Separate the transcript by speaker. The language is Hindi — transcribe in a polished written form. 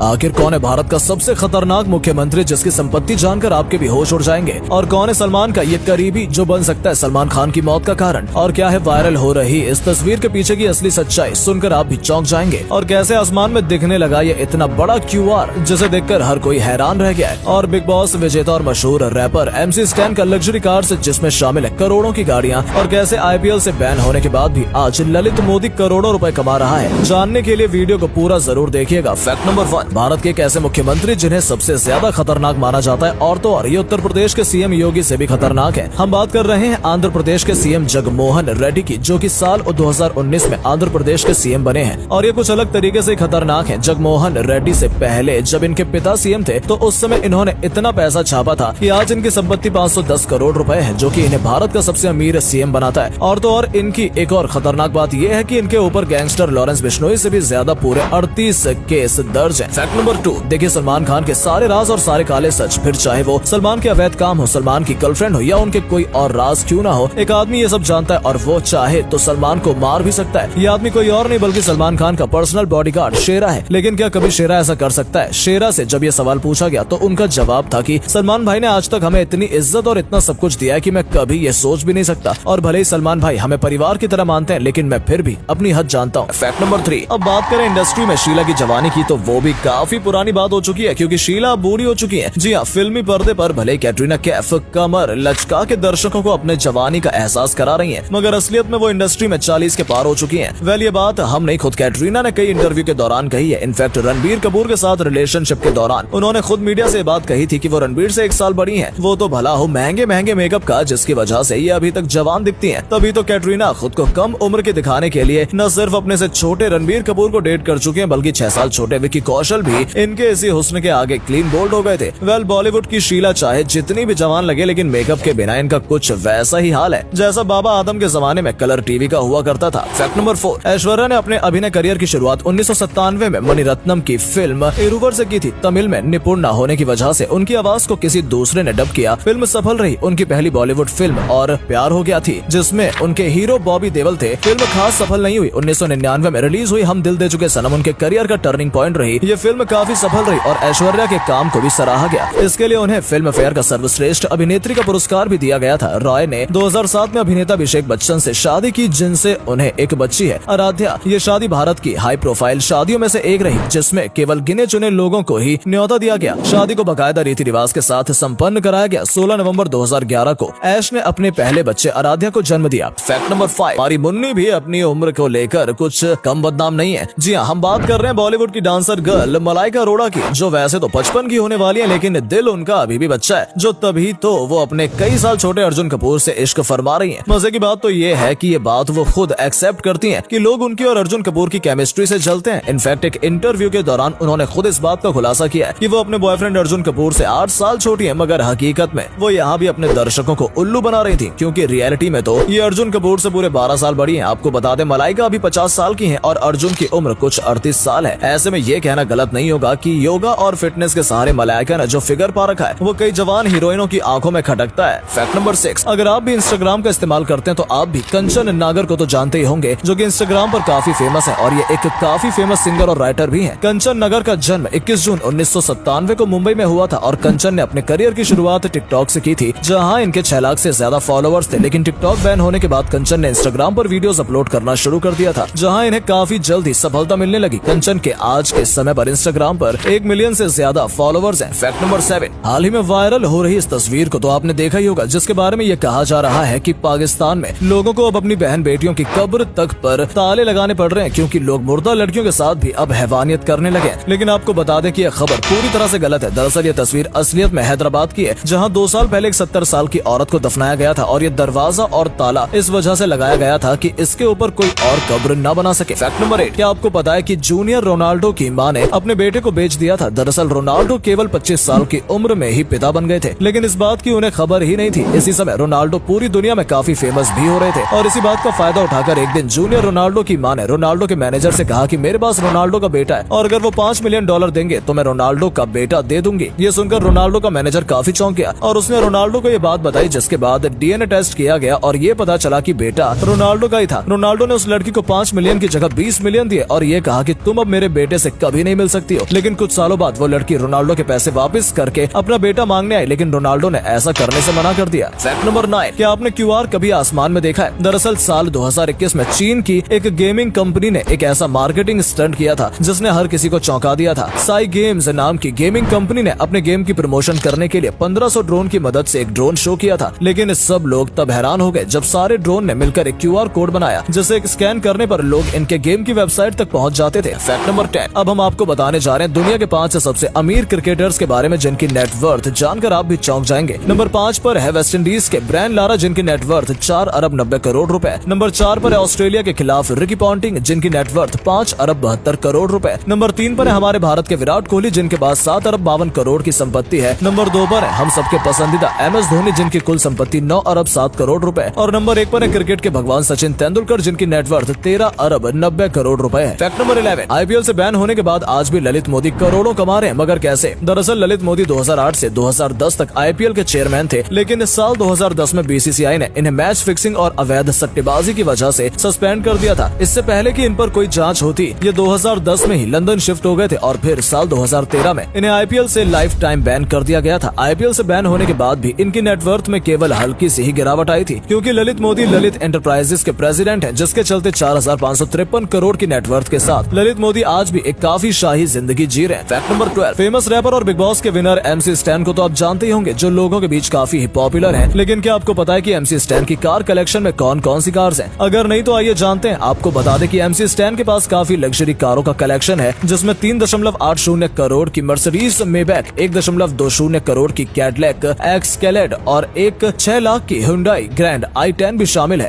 Speaker 1: आखिर कौन है भारत का सबसे खतरनाक मुख्यमंत्री जिसकी संपत्ति जानकर आपके भी होश उड़ जाएंगे? और कौन है सलमान का ये करीबी जो बन सकता है सलमान खान की मौत का कारण? और क्या है वायरल हो रही इस तस्वीर के पीछे की असली सच्चाई सुनकर आप भी चौंक जाएंगे। और कैसे आसमान में दिखने लगा ये इतना बड़ा QR जिसे देखकर हर कोई हैरान रह गया है। और बिग बॉस विजेता और मशहूर रैपर MC स्टैन का लग्जरी कार से जिसमें शामिल है करोड़ों की गाड़ियां। और कैसे IPL से बैन होने के बाद भी आज ललित मोदी करोड़ों रुपए कमा रहा है। जानने के लिए वीडियो को पूरा जरूर देखिएगा। फैक्ट नंबर 1, भारत के एक ऐसे मुख्यमंत्री जिन्हें सबसे ज्यादा खतरनाक माना जाता है और तो और ये उत्तर प्रदेश के CM योगी से भी खतरनाक है। हम बात कर रहे हैं आंध्र प्रदेश के CM जगनमोहन रेड्डी की, जो कि साल 2019 में आंध्र प्रदेश के CM बने हैं। और ये कुछ अलग तरीके से खतरनाक है। जगनमोहन रेड्डी से पहले जब इनके पिता CM थे तो उस समय इन्होंने इतना पैसा छापा था कि आज इनकी संपत्ति 510 करोड़ रुपए है, जो कि इन्हें भारत का सबसे अमीर CM बनाता है। और तो और इनकी एक और खतरनाक बात यह है कि इनके ऊपर गैंगस्टर लॉरेंस बिश्नोई से भी ज्यादा पूरे 38 केस दर्ज है। फैक्ट नंबर 2, देखिए सलमान खान के सारे राज और सारे काले सच। फिर चाहे वो सलमान के अवैध काम हो, सलमान की गर्लफ्रेंड हो या उनके कोई और राज क्यों ना हो, एक आदमी ये सब जानता है और वो चाहे तो सलमान को मार भी सकता है। ये आदमी कोई और नहीं बल्कि सलमान खान का पर्सनल बॉडीगार्ड शेरा है। लेकिन क्या कभी शेरा ऐसा कर सकता है? शेरा से जब ये सवाल पूछा गया तो उनका जवाब था कि सलमान भाई ने आज तक हमें इतनी इज्जत और इतना सब कुछ दिया है कि मैं कभी ये सोच भी नहीं सकता। और भले ही सलमान भाई हमें परिवार की तरह मानते हैं, लेकिन मैं फिर भी अपनी हद जानता हूँ। फैक्ट नंबर 3, अब बात करें इंडस्ट्री में शीला की जवानी की तो वो भी काफी पुरानी बात हो चुकी है, क्योंकि शीला बूढ़ी हो चुकी है। जी हाँ, फिल्मी पर्दे पर भले कैटरीना कैफ कमर लचका के दर्शकों को अपने जवानी का एहसास करा रही है, मगर असलियत में वो इंडस्ट्री में 40 के पार हो चुकी है। वेल, ये बात हम नहीं, खुद कैटरीना ने कई इंटरव्यू के दौरान कही है। इनफैक्ट रणबीर कपूर के साथ रिलेशनशिप के दौरान उन्होंने खुद मीडिया से बात कही थी कि वो रणबीर से 1 साल बड़ी है। वो तो भला हो महंगे महंगे मेकअप का, जिसकी वजह से ये अभी तक जवान दिखती है। तभी तो कैटरीना खुद को कम उम्र के दिखाने के लिए न सिर्फ अपने से छोटे रणबीर कपूर को डेट कर चुके हैं, बल्कि 6 साल छोटे विकी कौशल भी इनके इसी हुस्न के आगे क्लीन बोल्ड हो गए थे। वेल, बॉलीवुड की शीला चाहे जितनी भी जवान लगे, लेकिन मेकअप के बिना इनका कुछ वैसा ही हाल है जैसा बाबा आदम के जमाने में कलर टीवी का हुआ करता था। फैक्ट नंबर 4, ऐश्वर्या ने अपने अभिनय करियर की शुरुआत 1997 में मणिरत्नम की फिल्म इरुवर से की थी। तमिल में निपुण न होने की वजह से उनकी आवाज को किसी दूसरे ने डब किया। फिल्म सफल रही। उनकी पहली बॉलीवुड फिल्म और प्यार हो गया थी, जिसमें उनके हीरो बॉबी देओल थे। फिल्म खास सफल नहीं हुई। 1999 में रिलीज हुई हम दिल दे चुके सनम उनके करियर का टर्निंग पॉइंट रही। ये फिल्म काफी सफल रही और ऐश्वर्या के काम को भी सराहा गया। इसके लिए उन्हें फिल्म फेयर का सर्वश्रेष्ठ अभिनेत्री का पुरस्कार भी दिया गया था। रॉय ने 2007 में अभिनेता अभिषेक बच्चन से शादी की, जिनसे उन्हें एक बच्ची है, आराध्या। ये शादी भारत की हाई प्रोफाइल शादियों में से एक रही, जिसमें केवल गिने चुने लोगों को ही न्योता दिया गया। शादी को बाकायदा रीति रिवाज के साथ संपन्न कराया गया। 16 नवंबर 2011 को ऐश ने अपने पहले बच्चे आराध्या को जन्म दिया। फैक्ट नंबर 5, हमारी मुन्नी भी अपनी उम्र को लेकर कुछ कम बदनाम नहीं है। जी हाँ, हम बात कर रहे हैं बॉलीवुड की डांसर गर्ल मलाइका अरोड़ा की, जो वैसे तो 55 की होने वाली है, लेकिन दिल उनका अभी भी बच्चा है। जो तभी तो वो अपने कई साल छोटे अर्जुन कपूर से इश्क फरमा रही हैं। मजे की बात तो ये है कि ये बात वो खुद एक्सेप्ट करती हैं कि लोग उनकी और अर्जुन कपूर की केमिस्ट्री से जलते हैं। इनफैक्ट एक इंटरव्यू के दौरान उन्होंने खुद इस बात का खुलासा किया है कि वो अपने बॉयफ्रेंड अर्जुन कपूर से 8 साल छोटी है, मगर हकीकत में वो यहाँ भी अपने दर्शकों को उल्लू बना रही थी, क्योंकि रियलिटी में तो ये अर्जुन कपूर से पूरे 12 साल बड़ी है। आपको बता दें, मलाइका अभी 50 साल की है और अर्जुन की उम्र कुछ 38 साल है। ऐसे में ये कहना गलत नहीं होगा कि योगा और फिटनेस के सहारे मलाइका ने जो फिगर पा रखा है वो कई जवान हीरोइनों की आंखों में खटकता है। फैक्ट नंबर 6, अगर आप भी इंस्टाग्राम का इस्तेमाल करते हैं तो आप भी कंचन नागर को तो जानते ही होंगे, जो कि इंस्टाग्राम पर काफी फेमस है और ये एक काफी फेमस सिंगर और राइटर भी हैं। कंचन नागर का जन्म 21 जून 1997 को मुंबई में हुआ था और कंचन ने अपने करियर की शुरुआत टिकटॉक से की थी, जहां इनके 6 लाख से ज्यादा फॉलोअर्स थे। लेकिन टिकटॉक बैन होने के बाद कंचन ने इंस्टाग्राम पर वीडियोस अपलोड करना शुरू कर दिया था, जहां इन्हें काफी जल्द ही सफलता मिलने लगी। कंचन के आज के समय पर इंस्टाग्राम पर 1 मिलियन से ज्यादा फॉलोअर्स हैं। फैक्ट नंबर 7, हाल ही में वायरल हो रही इस तस्वीर को तो आपने देखा ही होगा, जिसके बारे में ये कहा जा रहा है कि पाकिस्तान में लोगों को अब अपनी बहन बेटियों की कब्र तक पर ताले लगाने पड़ रहे हैं, क्योंकि लोग मुर्दा लड़कियों के साथ भी अब हैवानियत करने लगे। लेकिन आपको बता दें कि यह खबर पूरी तरह से गलत है। दरअसल ये तस्वीर असलियत में हैदराबाद की है, जहां 2 साल पहले एक 70 साल की औरत को दफनाया गया था और ये दरवाजा और ताला इस वजह से लगाया गया था कि इसके ऊपर कोई और कब्र न बना सके। फैक्ट नंबर 8, क्या आपको पता है कि जूनियर रोनाल्डो की मां ने अपने बेटे को बेच दिया था? दरअसल रोनाल्डो केवल 25 साल की उम्र में ही पिता बन गए थे, लेकिन इस बात की उन्हें खबर ही नहीं थी। इसी समय रोनाल्डो पूरी दुनिया में काफी फेमस भी हो रहे थे और इसी बात का फायदा उठाकर एक दिन जूनियर रोनाल्डो की मां ने रोनाल्डो के मैनेजर से कहा कि मेरे पास रोनाल्डो का बेटा है और अगर वो $5 मिलियन देंगे तो मैं रोनाल्डो का बेटा दे दूंगी। ये सुनकर रोनाल्डो का मैनेजर काफी चौंक गया और उसने रोनाल्डो को ये बात बताई, जिसके बाद डीएनए टेस्ट किया गया और ये पता चला कि बेटा रोनाल्डो का ही था। रोनाल्डो ने उस लड़की को 5 मिलियन की जगह 20 मिलियन दिए और ये कहा कि तुम अब मेरे बेटे से कभी नहीं मिल सकती हो, लेकिन कुछ सालों बाद वो लड़की रोनाल्डो के पैसे वापस करके अपना बेटा मांगने आई, लेकिन रोनाल्डो ने ऐसा करने से मना कर दिया। फैक्ट नंबर 9, क्या आपने QR कभी आसमान में देखा है? दरअसल साल 2021 में चीन की एक गेमिंग कंपनी ने एक ऐसा मार्केटिंग स्टंट किया था जिसने हर किसी को चौंका दिया था। साई गेम्स नाम की गेमिंग कंपनी ने अपने गेम की प्रमोशन करने के लिए 1500 ड्रोन की मदद से एक ड्रोन शो किया था, लेकिन सब लोग तब हैरान हो गए जब सारे ड्रोन ने मिलकर एक QR कोड बनाया जिसे स्कैन करने पर लोग इनके गेम की वेबसाइट तक पहुंच जाते थे। फैक्ट नंबर 10, अब हम आपको बताने जा रहे हैं दुनिया के 5 सबसे अमीर क्रिकेटर्स के बारे में जिनकी नेटवर्थ जानकर आप भी चौंक जाएंगे। नंबर 5 पर है वेस्ट इंडीज के ब्रायन लारा जिनकी नेटवर्थ 4 अरब 90 करोड़ रुपए। नंबर 4 पर है ऑस्ट्रेलिया के खिलाफ रिकी पॉन्टिंग जिनकी नेटवर्थ 5 अरब 72 करोड़ रुपए। नंबर 3 पर है हमारे भारत के विराट कोहली जिनके पास 7 अरब 52 करोड़ की संपत्ति है। नंबर 2 पर है हम सबके पसंदीदा MS धोनी जिनकी कुल संपत्ति 9 अरब 7 करोड़ रुपए। और नंबर 1 पर है क्रिकेट के भगवान सचिन तेंदुलकर जिनकी नेटवर्थ 13 अरब 90 करोड़ रुपए है। फैक्ट नंबर 11, IPL से बैन होने के बाद आज भी ललित मोदी करोड़ों कमा रहे हैं, मगर कैसे? दरअसल ललित मोदी 2008 से 2010 तक IPL के चेयरमैन थे, लेकिन इस साल 2010 में BCCI ने इन्हें मैच फिक्सिंग और अवैध सट्टेबाजी की वजह से सस्पेंड कर दिया था। इससे पहले कि इन पर कोई जांच होती, ये 2010 में ही लंदन शिफ्ट हो गए थे और फिर साल 2013 में इन्हें IPL से लाइफ टाइम बैन कर दिया गया था। IPL से बैन होने के बाद भी इनकी नेटवर्थ में केवल हल्की सी ही गिरावट आई थी, क्योंकि ललित मोदी ललित एंटरप्राइजेस के प्रेसिडेंट हैं, जिसके चलते 4553 करोड़ की नेटवर्थ के साथ ललित मोदी आज भी एक काफी शाही जिंदगी जी रहे हैं। फैक्ट नंबर 12, फेमस रैपर और बिग बॉस के विनर MC स्टैन को तो आप जानते ही होंगे, जो लोगों के बीच काफी पॉपुलर है। लेकिन क्या आपको पता है कि MC स्टैन की कार कलेक्शन में कौन कौन सी कार्स हैं? अगर नहीं तो आइए जानते हैं। आपको बता दें कि MC स्टैन के पास काफी लग्जरी कारों का कलेक्शन है, जिसमें 3.80 करोड़ की मर्सिडीज मेबैक, 1.20 करोड़ की कैडिलैक एक्सकेलेड और एक 6 लाख की Hyundai ग्रैंड i10 भी शामिल है।